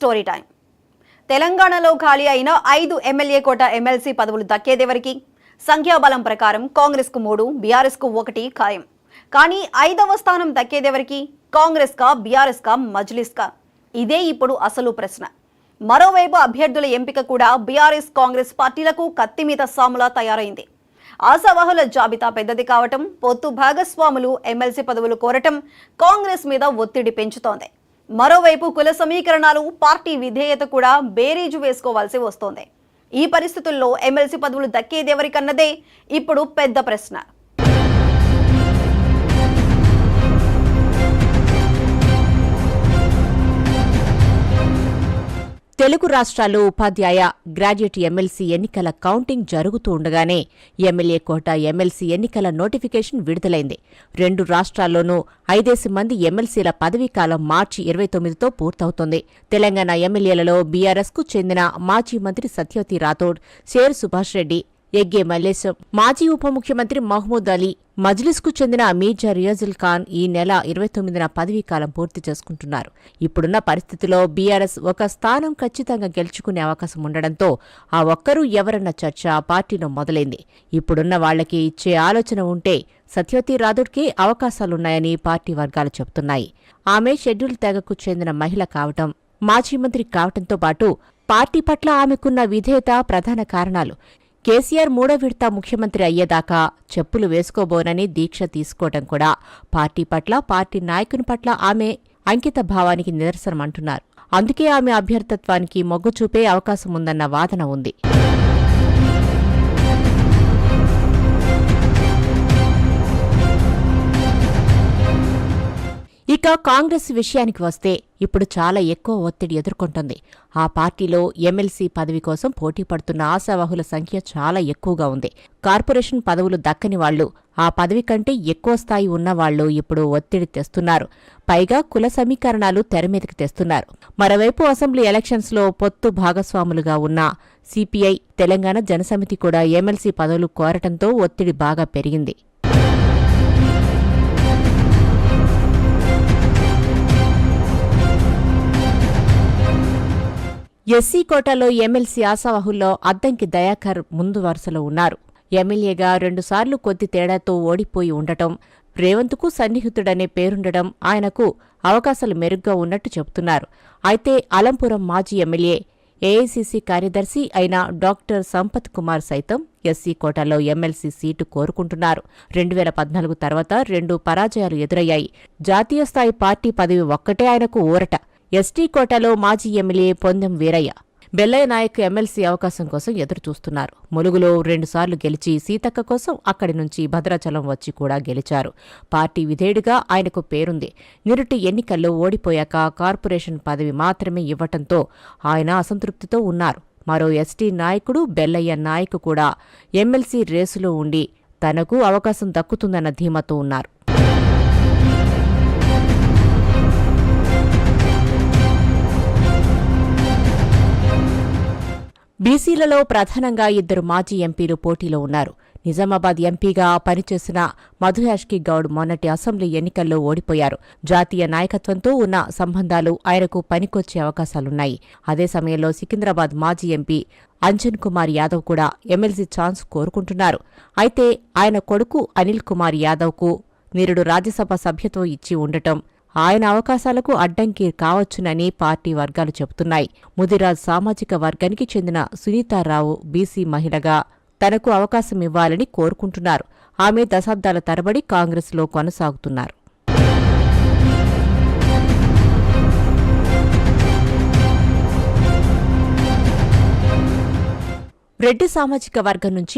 Story time. తెలంగాణలో ఖాళీ అయిన 5 ఎమ్మెల్యే కోట ఎమ్మెల్సీ పదవులు దక్కేదెవరికి? సంఖ్యాబలం ప్రకారం కాంగ్రెస్కు 3, బీఆర్ఎస్కు 1 ఖాయం. కానీ 5వ స్థానం దక్కేదెవరికి? కాంగ్రెస్కా, బీఆర్ఎస్కా, మజ్లిస్కా? ఇదే ఇప్పుడు అసలు ప్రశ్న. మరోవైపు అభ్యర్థుల ఎంపిక కూడా బీఆర్ఎస్, కాంగ్రెస్ పార్టీలకు కత్తిమీద సాములా తయారైంది. ఆశావహుల జాబితా పెద్దది కావటం, పొత్తు భాగస్వాములు ఎమ్మెల్సీ పదవులు కోరటం కాంగ్రెస్ మీద ఒత్తిడి పెంచుతోంది. మరోవైపు కుల సమీకరణాలు, పార్టీ విధేయత కూడా బేరీజు వేసుకోవాల్సి వస్తోంది. ఈ పరిస్థితుల్లో ఎమ్మెల్సీ పదవులు దక్కేదెవరికన్నదే ఇప్పుడు పెద్ద ప్రశ్న. తెలుగు రాష్ట్రాల్లో ఉపాధ్యాయ, గ్రాడ్యుయేట్ ఎమ్మెల్సీ ఎన్నికల కౌంటింగ్ జరుగుతూ ఉండగానే ఎమ్మెల్యే కోట ఎమ్మెల్సీ ఎన్నికల నోటిఫికేషన్ విడుదలైంది. 2 రాష్ట్రాల్లోనూ 5 మంది ఎమ్మెల్సీల పదవీకాలం మార్చి 29తో పూర్తవుతోంది. తెలంగాణ ఎమ్మెల్యేలలో బీఆర్ఎస్కు చెందిన మాజీ మంత్రి సత్యవతి రాథోడ్, షేర్ సుభాష్ రెడ్డి, ఎగ్గే మల్లేశం, మాజీ ఉప ముఖ్యమంత్రి మహమూద్ అలీ, మజ్లిస్కు చెందిన మీర్జా రియాజుల్ ఖాన్ ఈ నెల 29న పదవీకాలం పూర్తి చేసుకుంటున్నారు. ఇప్పుడున్న పరిస్థితిలో బీఆర్ఎస్ ఒక స్థానం ఖచ్చితంగా గెలుచుకునే అవకాశం ఉండడంతో ఆ ఒక్కరూ ఎవరన్న చర్చ పార్టీలో మొదలైంది. ఇప్పుడున్న వాళ్లకి ఇచ్చే ఆలోచన ఉంటే సత్యవతి రాథోడ్కే అవకాశాలున్నాయని పార్టీ వర్గాలు చెబుతున్నాయి. ఆమె షెడ్యూల్ తెగకు చెందిన మహిళ కావటం, మాజీ మంత్రి కావటంతో పాటు పార్టీ పట్ల ఆమెకున్న విధేయత ప్రధాన కారణాలు. కేసీఆర్ 3వ విడత ముఖ్యమంత్రి అయ్యేదాకా చెప్పులు వేసుకోబోనని దీక్ష తీసుకోవడం కూడా పార్టీ పట్ల, పార్టీ నాయకుని పట్ల ఆమె అంకిత భావానికి నిదర్శనమంటున్నారు. అందుకే ఆమె అభ్యర్థిత్వానికి మొగ్గు చూపే అవకాశం ఉందన్న వాదన ఉంది. ఇక కాంగ్రెస్ విషయానికి వస్తే ఇప్పుడు చాలా ఎక్కువ ఒత్తిడి ఎదుర్కొంటోంది. ఆ పార్టీలో ఎమ్మెల్సీ పదవి కోసం పోటీ పడుతున్న ఆశావహుల సంఖ్య చాలా ఎక్కువగా ఉంది. కార్పొరేషన్ పదవులు దక్కని వాళ్లు, ఆ పదవి కంటే ఎక్కువ స్థాయి ఉన్నవాళ్లు ఇప్పుడు ఒత్తిడి తెస్తున్నారు. పైగా కుల సమీకరణాలు తెరమీదకి తెస్తున్నారు. మరోవైపు అసెంబ్లీ ఎలక్షన్స్లో పొత్తు భాగస్వాములుగా ఉన్న సిపిఐ, తెలంగాణ జనసమితి కూడా ఎమ్మెల్సీ పదవులు కోరటంతో ఒత్తిడి బాగా పెరిగింది. ఎస్సీ కోటాలో ఎమ్మెల్సీ ఆశావహుల్లో అద్దంకి దయాకర్ ముందు వరుసలో ఉన్నారు. ఎమ్మెల్యేగా 2 సార్లు కొద్ది తేడాతో ఓడిపోయి ఉండటం, రేవంత్కు సన్నిహితుడనే పేరుండడం ఆయనకు అవకాశాలు మెరుగ్గా ఉన్నట్టు చెబుతున్నారు. అయితే అలంపురం మాజీ ఎమ్మెల్యే, ఏఐసీసీ కార్యదర్శి అయిన డాక్టర్ సంపత్ కుమార్ సైతం ఎస్సీ కోటాలో ఎమ్మెల్సీ సీటు కోరుకుంటున్నారు. 2014 తర్వాత 2 పరాజయాలు ఎదురయ్యాయి. జాతీయ స్థాయి పార్టీ పదవి ఒక్కటే ఆయనకు ఊరట. ఎస్టీ కోటాలో మాజీ ఎమ్మెల్యే పొందెం వీరయ్య, బెల్లయ్య నాయక్ ఎమ్మెల్సీ అవకాశం కోసం ఎదురుచూస్తున్నారు. ములుగులో 2 సార్లు గెలిచి సీతక్క కోసం అక్కడి నుంచి భద్రాచలం వచ్చి కూడా గెలిచారు. పార్టీ విధేయుడిగా ఆయనకు పేరుంది. నిరుటి ఎన్నికల్లో ఓడిపోయాక కార్పొరేషన్ పదవి మాత్రమే ఇవ్వటంతో ఆయన అసంతృప్తితో ఉన్నారు. మరో ఎస్టీ నాయకుడు బెల్లయ్య నాయక్ కూడా ఎమ్మెల్సీ రేసులో ఉండి తనకు అవకాశం దక్కుతుందన్న ధీమాతో ఉన్నారు. బీసీలలో ప్రధానంగా 2 మాజీ ఎంపీలు పోటీలో ఉన్నారు. నిజామాబాద్ ఎంపీగా పనిచేసిన మధుయాష్కి గౌడ్ మొన్నటి అసెంబ్లీ ఎన్నికల్లో ఓడిపోయారు. జాతీయ నాయకత్వంతో ఉన్న సంబంధాలు ఆయనకు పనికొచ్చే అవకాశాలున్నాయి. అదే సమయంలో సికింద్రాబాద్ మాజీ ఎంపీ అంజన్ కుమార్ యాదవ్ కూడా ఎమ్మెల్సీ ఛాన్స్ కోరుకుంటున్నారు. అయితే ఆయన కొడుకు అనిల్ కుమార్ యాదవ్కు నిరుడు రాజ్యసభ సభ్యత్వం ఇచ్చి ఉండటం ఆయన అవకాశాలకు అడ్డంకి కావచ్చునని పార్టీ వర్గాలు చెబుతున్నాయి. ముదిరాజ్ సామాజిక వర్గానికి చెందిన సునీతారావు బీసీ మహిళగా తనకు అవకాశం ఇవ్వాలని కోరుకుంటున్నారు. ఆమె దశాబ్దాల తరబడి కాంగ్రెస్లో కొనసాగుతున్నారు. రెడ్డి సామాజిక వర్గం నుంచి